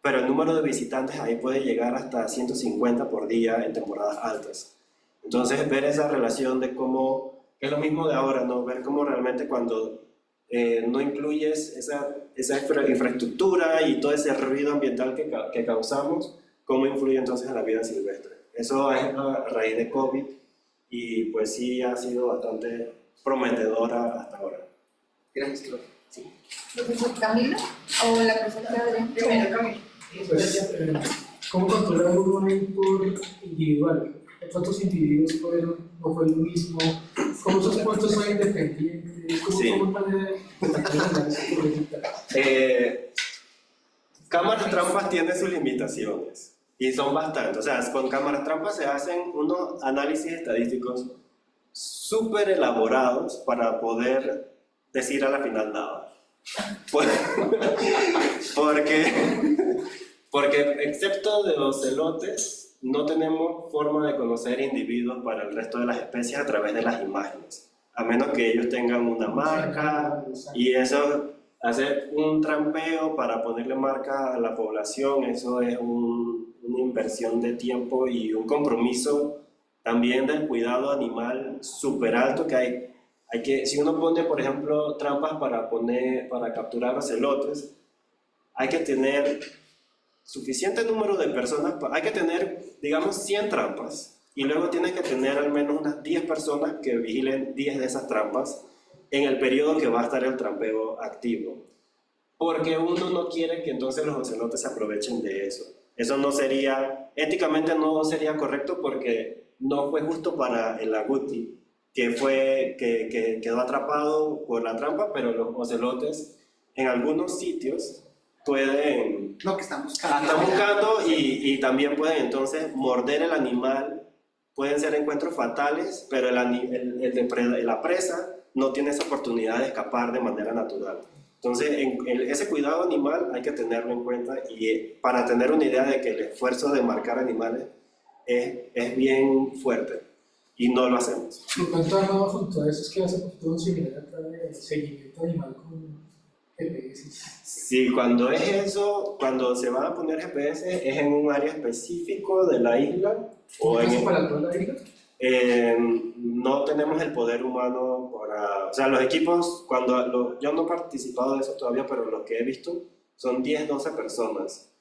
Speaker 2: pero el número de visitantes ahí puede llegar hasta 150 por día en temporadas altas. Entonces, ver esa relación de cómo, que es lo mismo de ahora, ¿no? Ver cómo realmente cuando no incluyes esa infraestructura y todo ese ruido ambiental que causamos, cómo influye entonces en la vida silvestre. Eso es a raíz de COVID y pues sí ha sido bastante prometedora hasta ahora.
Speaker 1: Gracias, Claudia.
Speaker 3: ¿Profesor Camilo o la profesora Adrián?
Speaker 4: Primero Camilo.
Speaker 5: Pues, ¿cómo controlar un por individual? ¿Cuántos individuos fueron? ¿No fue lo mismo? ¿Cómo esos puestos son independientes?
Speaker 2: Sí.
Speaker 5: ¿Cómo puede
Speaker 2: Cámaras trampas tienen sus limitaciones y son bastantes. O sea, con cámaras trampas se hacen unos análisis estadísticos súper elaborados para poder decir a la final nada. Porque excepto de los celotes, no tenemos forma de conocer individuos para el resto de las especies a través de las imágenes, a menos que ellos tengan una marca y eso, hacer un trampeo para ponerle marca a la población, eso es una inversión de tiempo y un compromiso también del cuidado animal súper alto que hay que, si uno pone, por ejemplo, trampas para capturar ocelotes, hay que tener suficiente número de personas, hay que tener, digamos, 100 trampas y luego tienes que tener al menos unas 10 personas que vigilen 10 de esas trampas en el periodo que va a estar el trampeo activo. Porque uno no quiere que entonces los ocelotes se aprovechen de eso. Eso no sería, éticamente no sería correcto porque no fue justo para el agouti, que quedó atrapado por la trampa, pero los ocelotes en algunos sitios pueden...
Speaker 1: Lo que están buscando.
Speaker 2: Están buscando y también pueden entonces morder el animal. Pueden ser encuentros fatales, pero la presa no tiene esa oportunidad de escapar de manera natural. Entonces, ese cuidado animal hay que tenerlo en cuenta y para tener una idea de que el esfuerzo de marcar animales es bien fuerte y no lo hacemos.
Speaker 5: En cuanto a junto a eso, es que hace poquito un similar de seguimiento animal con GPS.
Speaker 2: Sí, cuando es eso, cuando se van a poner GPS es en un área específico de la isla o
Speaker 5: ¿Es para toda la isla?
Speaker 2: No tenemos el poder humano para... O sea, los equipos, yo no he participado de eso todavía, pero los que he visto son 10, 12 personas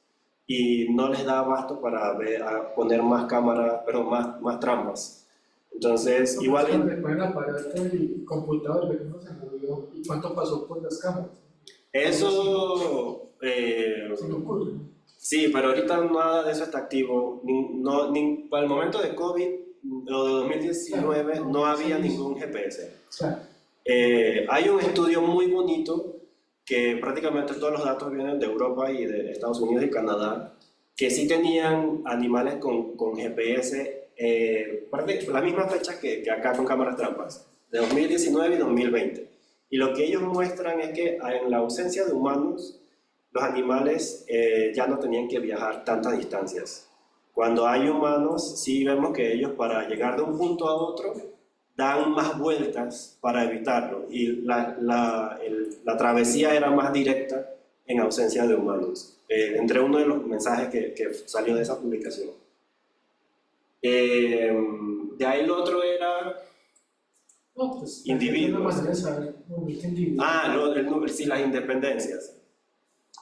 Speaker 2: y no les da abasto para a poner más cámaras, pero más trampas. Entonces, igual...
Speaker 5: Le ponen aparato y computador, ver cómo se movió y cuánto pasó por las cámaras.
Speaker 2: Eso...
Speaker 5: Se me ocurre.
Speaker 2: Sí, pero ahorita nada de eso está activo. Para el momento de COVID o de 2019 no había ningún GPS.
Speaker 5: Claro.
Speaker 2: Hay un estudio muy bonito que prácticamente todos los datos vienen de Europa y de Estados Unidos y Canadá, que sí tenían animales con GPS, la misma fecha que acá con cámaras trampas, de 2019 y 2020. Y lo que ellos muestran es que en la ausencia de humanos, los animales ya no tenían que viajar tantas distancias. Cuando hay humanos, sí vemos que ellos para llegar de un punto a otro dan más vueltas para evitarlo y la travesía era más directa en ausencia de humanos. Entre uno de los mensajes que salió de esa publicación. De ahí el otro era
Speaker 5: No, pues,
Speaker 2: individuos.
Speaker 5: una manera de saber, no, individuos.
Speaker 2: Sí, las independencias.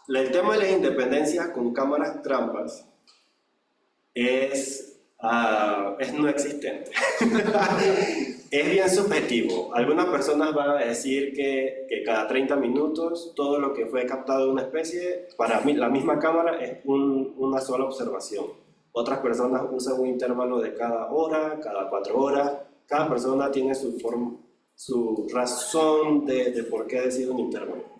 Speaker 2: El tema de las independencias con cámaras trampas es no existente. Es bien subjetivo. Algunas personas van a decir que cada 30 minutos todo lo que fue captado de una especie, para mí, la misma cámara es una sola observación. Otras personas usan un intervalo de cada hora, cada 4 horas. Cada persona tiene su razón de por qué decide un intervalo.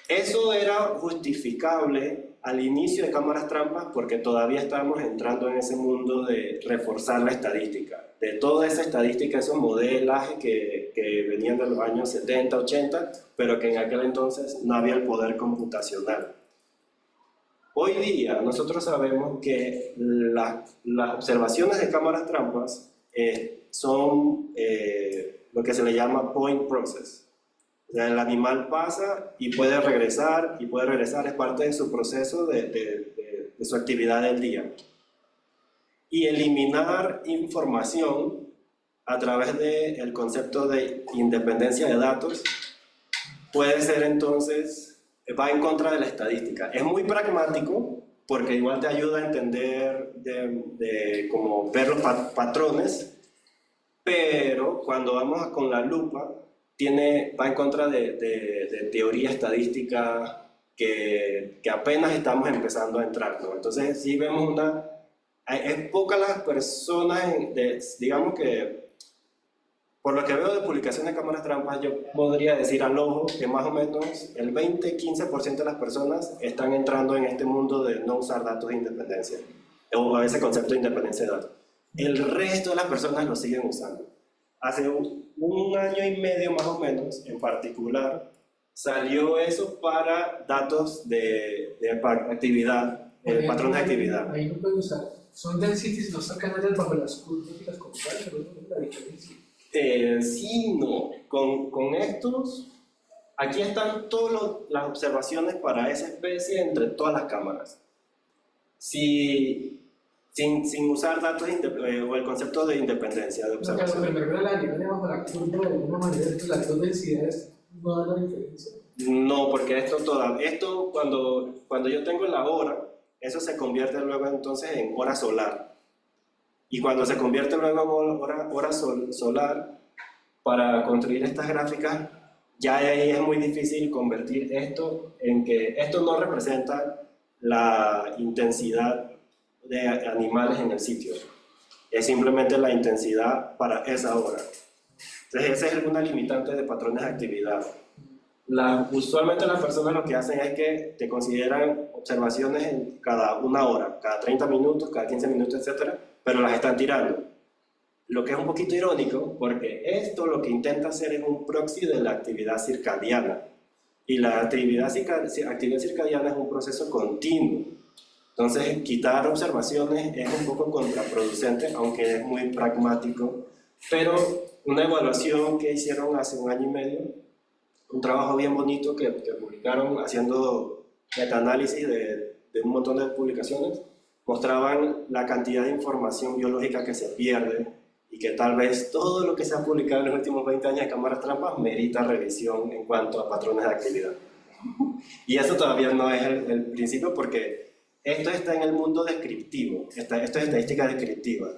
Speaker 2: Eso era justificable al inicio de cámaras trampas porque todavía estábamos entrando en ese mundo de reforzar la estadística. De toda esa estadística, esos modelajes que venían de los años 70, 80, pero que en aquel entonces no había el poder computacional. Hoy día nosotros sabemos que las observaciones de cámaras trampas son lo que se le llama point process. O sea, el animal pasa y puede regresar, es parte de su proceso de su actividad del día. Y eliminar información a través del concepto de independencia de datos puede ser entonces, va en contra de la estadística. Es muy pragmático porque igual te ayuda a entender, como ver los patrones, pero cuando vamos con la lupa, va en contra de teoría estadística que apenas estamos empezando a entrar, ¿no? Entonces sí vemos es pocas las personas, digamos que, por lo que veo de publicaciones de cámaras trampas, yo podría decir al ojo que más o menos el 20-15% de las personas están entrando en este mundo de no usar datos de independencia, o a ese concepto de independencia de datos. El resto de las personas lo siguen usando. Hace un año y medio más o menos, en particular, salió eso para datos de actividad, patrones de actividad.
Speaker 5: Ahí no pueden usar. Son densities, no sacan áreas bajo las curvas y las comparadas, pero no es la diferencia.
Speaker 2: Sí, no. Con estos, aquí están todas las observaciones para esa especie entre todas las cámaras. Sin usar datos o el concepto de independencia de observación.
Speaker 5: Pero me refiero a la área bajo la curva de alguna manera entre las dos densidades no da la diferencia.
Speaker 2: No, porque esto cuando yo tengo la hora, eso se convierte luego entonces en hora solar. Y cuando se convierte luego en hora solar, para construir estas gráficas, ya ahí es muy difícil convertir esto en que esto no representa la intensidad de animales en el sitio. Es simplemente la intensidad para esa hora. Entonces esa es una limitante de patrones de actividad. Usualmente las personas lo que hacen es que te consideran observaciones en cada 1 hora, cada 30 minutos, cada 15 minutos, etc., pero las están tirando. Lo que es un poquito irónico, porque esto lo que intenta hacer es un proxy de la actividad circadiana. Y la actividad circadiana es un proceso continuo. Entonces, quitar observaciones es un poco contraproducente, aunque es muy pragmático. Pero una evaluación que hicieron hace 1 año y medio, un trabajo bien bonito que publicaron haciendo metaanálisis de un montón de publicaciones, mostraban la cantidad de información biológica que se pierde y que tal vez todo lo que se ha publicado en los últimos 20 años de cámaras trampas merita revisión en cuanto a patrones de actividad. Y eso todavía no es el principio, porque esto está en el mundo descriptivo, esto es estadística descriptiva.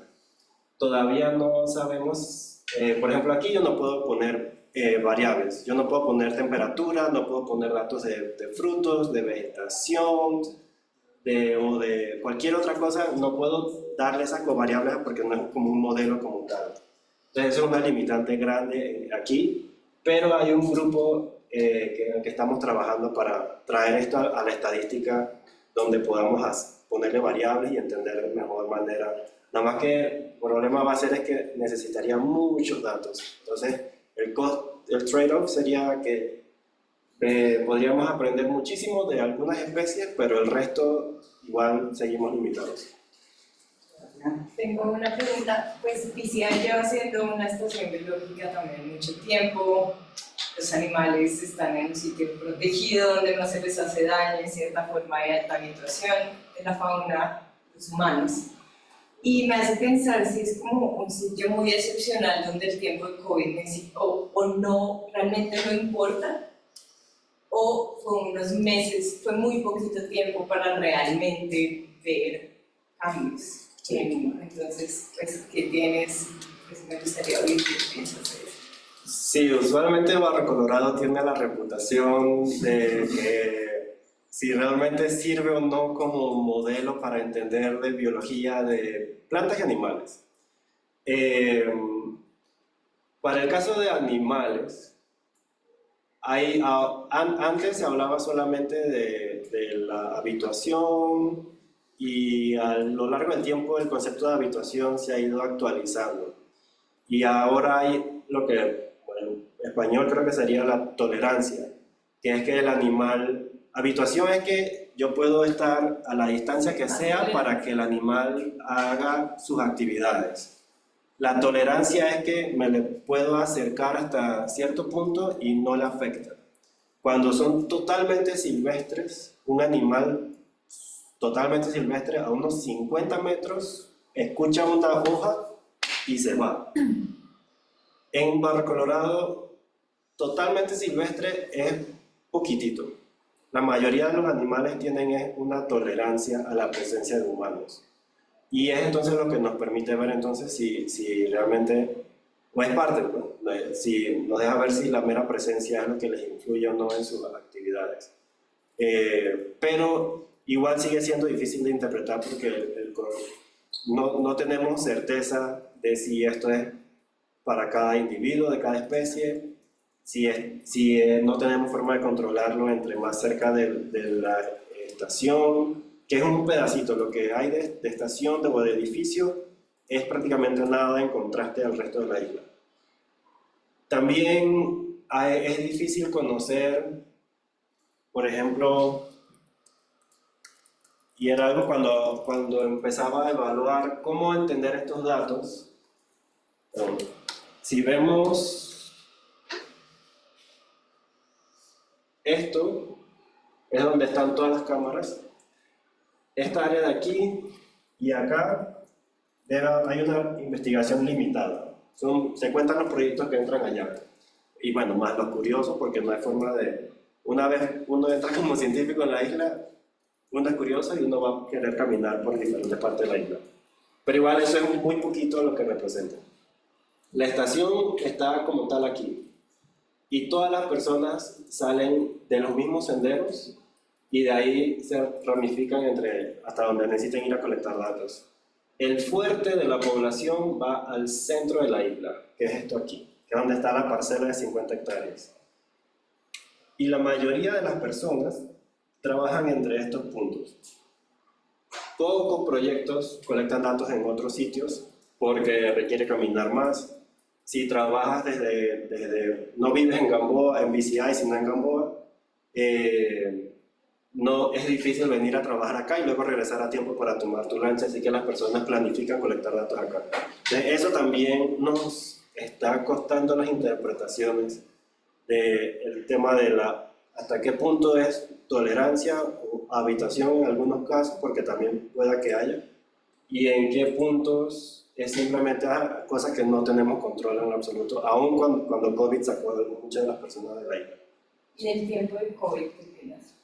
Speaker 2: Todavía no sabemos, por ejemplo aquí yo no puedo poner variables, yo no puedo poner temperatura, no puedo poner datos de frutos, de vegetación, o de cualquier otra cosa, no puedo darle esas covariables porque no es como un modelo como tal. Entonces es una limitante grande aquí, pero hay un grupo en el que estamos trabajando para traer esto a la estadística donde podamos ponerle variables y entender de mejor manera. Nada más que el problema va a ser es que necesitaría muchos datos. Entonces el costo el trade-off sería que podríamos aprender muchísimo de algunas especies, pero el resto igual seguimos limitados.
Speaker 4: Tengo una pregunta, pues PCI lleva haciendo una estación biológica también mucho tiempo, los animales están en un sitio protegido donde no se les hace daño, en cierta forma hay alta habituación de la fauna, los humanos, y me hace pensar si es como un sitio muy excepcional donde el tiempo de COVID o no, realmente no importa, o fue unos meses, fue muy poquito tiempo para realmente ver cambios. Entonces, pues, ¿qué tienes? Pues me gustaría oír qué piensas de eso.
Speaker 2: Sí, usualmente Barro Colorado tiene la reputación de que si realmente sirve o no como modelo para entender de biología de plantas y animales. Para el caso de animales, antes se hablaba solamente de la habituación, y a lo largo del tiempo el concepto de habituación se ha ido actualizando. Y ahora hay lo que, bueno, en español creo que sería la tolerancia, que es que el animal... Habituación es que yo puedo estar a la distancia que sea para que el animal haga sus actividades. La tolerancia es que me le puedo acercar hasta cierto punto y no le afecta. Cuando son totalmente silvestres, un animal totalmente silvestre a unos 50 metros, escucha una hoja y se va. En Barro Colorado, totalmente silvestre es poquitito. La mayoría de los animales tienen una tolerancia a la presencia de humanos. Y es entonces lo que nos permite ver entonces si realmente, o es parte, ¿no? Si nos deja ver si la mera presencia es lo que les influye o no en sus actividades. Pero igual sigue siendo difícil de interpretar porque no tenemos certeza de si esto es para cada individuo de cada especie, si no tenemos forma de controlarlo entre más cerca de la estación, que es un pedacito, lo que hay de estación o de edificio es prácticamente nada en contraste al resto de la isla. También es difícil conocer, por ejemplo, y era algo cuando empezaba a evaluar cómo entender estos datos. Si vemos esto, es donde están todas las cámaras. Esta área de aquí y acá hay una investigación limitada. Se cuentan los proyectos que entran allá. Y bueno, más los curiosos, porque no hay forma de... Una vez uno entra como científico en la isla, uno es curioso y uno va a querer caminar por diferentes partes de la isla. Pero igual eso es muy poquito lo que representa. La estación está como tal aquí. Y todas las personas salen de los mismos senderos y de ahí se ramifican hasta donde necesiten ir a colectar datos. El fuerte de la población va al centro de la isla, que es esto aquí, que es donde está la parcela de 50 hectáreas. Y la mayoría de las personas trabajan entre estos puntos. Pocos proyectos colectan datos en otros sitios porque requiere caminar más. Si trabajas no vives en Gamboa, en BCI, sino en Gamboa, no es difícil venir a trabajar acá y luego regresar a tiempo para tomar tu lancha, así que las personas planifican colectar datos acá. Eso también nos está costando las interpretaciones del tema de hasta qué punto es tolerancia o habitación en algunos casos, porque también pueda que haya, y en qué puntos es simplemente cosas que no tenemos control en lo absoluto, aun cuando COVID sacó a muchas de las personas de la isla.
Speaker 4: ¿Y el tiempo de COVID qué opinas?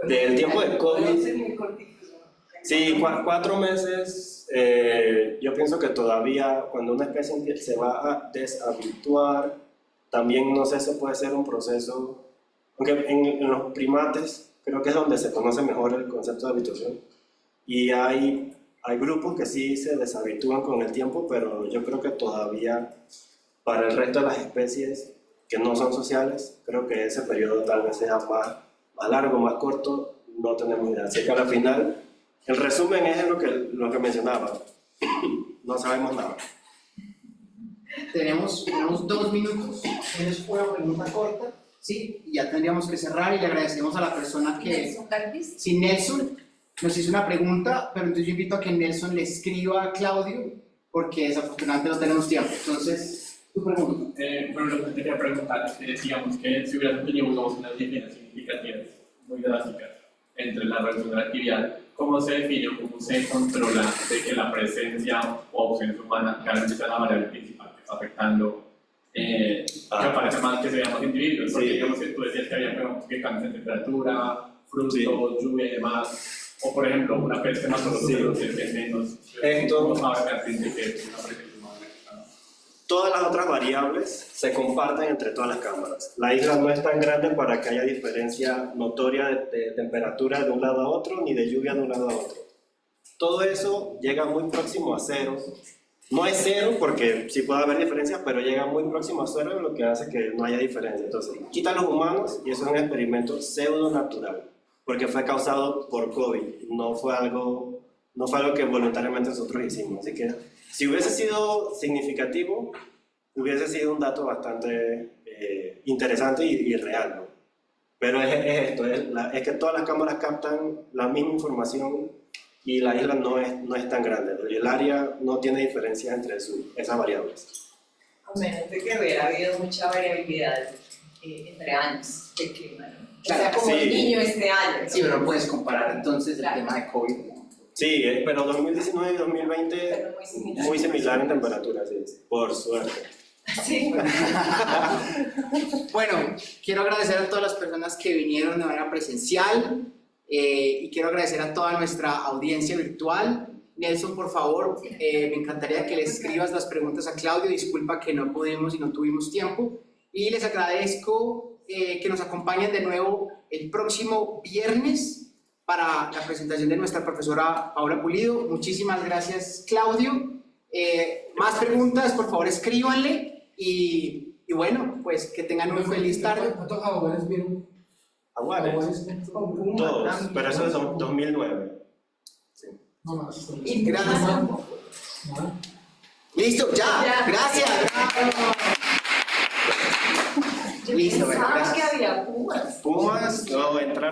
Speaker 2: Del tiempo de COVID...
Speaker 4: Es muy cortito, ¿no?
Speaker 2: Sí, 4 meses. Yo pienso que todavía cuando una especie se va a deshabituar, también no sé, eso puede ser un proceso, aunque en los primates creo que es donde se conoce mejor el concepto de habituación, y hay grupos que sí se deshabitúan con el tiempo, pero yo creo que todavía para el resto de las especies que no son sociales, creo que ese periodo tal vez sea más largo, más corto, no tenemos idea. Así que al final, el resumen es lo que mencionaba, no sabemos nada.
Speaker 1: tenemos 2 minutos. ¿Tienes una pregunta corta? Sí, y ya tendríamos que cerrar y le agradecemos a la persona que...
Speaker 3: Nelson Galvis.
Speaker 1: Si Nelson nos hizo una pregunta, pero entonces yo invito a que Nelson le escriba a Claudio, porque desafortunadamente no tenemos tiempo. Entonces, tu pregunta.
Speaker 6: Bueno, lo que te quería preguntar, digamos que si hubieras tenido unas diferencias significativas, muy drásticas, entre la reducción de la actividad, ¿cómo se define o cómo se controla de que la presencia o ausencia humana realmente sea la variable principal que está afectando que aparece más, que se vean más individuos? Porque digamos que tú decías que había digamos, que cambios de temperatura, frutos, lluvia y demás, o por ejemplo una peste más solo que es menos, ¿cómo sabes realmente que es una presencia humana?
Speaker 2: Todas las otras variables se comparten entre todas las cámaras. La isla no es tan grande para que haya diferencia notoria de temperatura de un lado a otro, ni de lluvia de un lado a otro. Todo eso llega muy próximo a cero. No es cero porque sí puede haber diferencias, pero llega muy próximo a cero, lo que hace que no haya diferencia. Entonces, quitan los humanos y eso es un experimento pseudo-natural, porque fue causado por COVID, no fue algo que voluntariamente nosotros hicimos. Así que, si hubiese sido significativo, hubiese sido un dato bastante interesante y real, ¿no? Pero es esto, es que todas las cámaras captan la misma información y la isla no es tan grande. El área no tiene diferencia entre esas variables.
Speaker 4: A menos de que hubiera habido mucha variabilidad entre años de clima, ¿no? O sea,
Speaker 1: Claro,
Speaker 4: como
Speaker 2: sí.
Speaker 4: el niño este año, ¿no?
Speaker 1: Sí, pero no puedes comparar entonces el
Speaker 4: Claro.
Speaker 1: tema de COVID, ¿no?
Speaker 2: Sí, pero 2019 y 2020
Speaker 4: Pero
Speaker 2: muy similar en temperatura, sí, por suerte.
Speaker 4: Sí.
Speaker 1: Bueno, quiero agradecer a todas las personas que vinieron de manera presencial y quiero agradecer a toda nuestra audiencia virtual. Nelson, por favor, me encantaría que le escribas las preguntas a Claudio. Disculpa que no pudimos y no tuvimos tiempo. Y les agradezco que nos acompañen de nuevo el próximo viernes para la presentación de nuestra profesora Paula Pulido. Muchísimas gracias, Claudio. Más preguntas, por favor, escríbanle y bueno, pues que tengan una feliz tarde.
Speaker 5: ¿Cuántos jaguares vieron?
Speaker 2: Aguares,
Speaker 4: Con Puma
Speaker 2: todos,
Speaker 4: también.
Speaker 2: pero eso es 2009.
Speaker 5: No más.
Speaker 4: Y
Speaker 1: Gracias.
Speaker 4: Puma tampoco.
Speaker 5: Nada.
Speaker 1: Listo, ya.
Speaker 4: Ya.
Speaker 1: Gracias.
Speaker 4: Yo
Speaker 1: Listo, bueno,
Speaker 4: pensaba
Speaker 1: gracias.
Speaker 4: que había pumas.
Speaker 2: Pumas, no, entrar